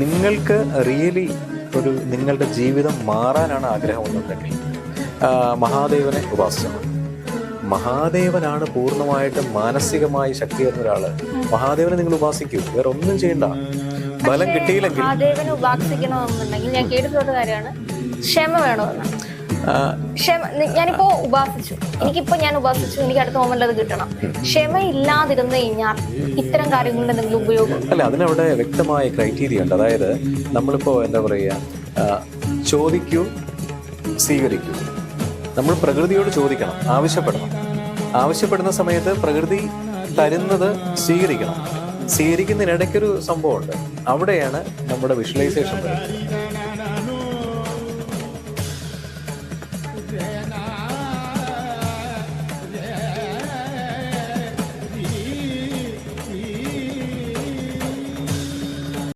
നിങ്ങൾക്ക് റിയലി നിങ്ങളുടെ ജീവിതം മാറാനാണ് ആഗ്രഹമെന്നുണ്ടെങ്കിൽ മഹാദേവനെ ഉപാസിക്കണം. മഹാദേവനാണ് പൂർണ്ണമായിട്ടും മാനസികമായി ശക്തി തരുന്ന ഒരാള്. മഹാദേവനെ നിങ്ങൾ ഉപാസിക്കൂ, വേറെ ഒന്നും ചെയ്യണ്ട. ബലം കിട്ടിയില്ലെങ്കിൽ മഹാദേവനെ ഉപാസിക്കണമെന്നുണ്ടെങ്കിൽ ഞാൻ കേട്ടിട്ടുള്ള കാര്യമാണ് ക്ഷമ വേണമെന്ന്. ഞാനിപ്പോ ഉപാസിച്ചു, ഞാൻ ഉപാസിച്ചു, എനിക്ക് അടുത്ത മൊമെന്റ് അത് കിട്ടണം. ക്ഷമ ഇല്ലാതിരുന്നു കഴിഞ്ഞാൽ ഇത്തരം കാര്യങ്ങളുടെ എന്തെങ്കിലും ഉപയോഗം അല്ല, അതിനവിടെ വ്യക്തമായ ക്രൈറ്റീരിയ ഉണ്ട്. അതായത് നമ്മളിപ്പോ എന്താ പറയുക, ചോദിക്കൂ, സ്വീകരിക്കൂ. നമ്മൾ പ്രകൃതിയോട് ചോദിക്കണം, ആവശ്യപ്പെടുന്ന സമയത്ത് പ്രകൃതി തരുന്നത് സ്വീകരിക്കണം. സ്വീകരിക്കുന്നതിനിടയ്ക്കൊരു സംഭവമുണ്ട്, അവിടെയാണ് നമ്മുടെ വിഷ്വലൈസേഷൻ വരുന്നത്.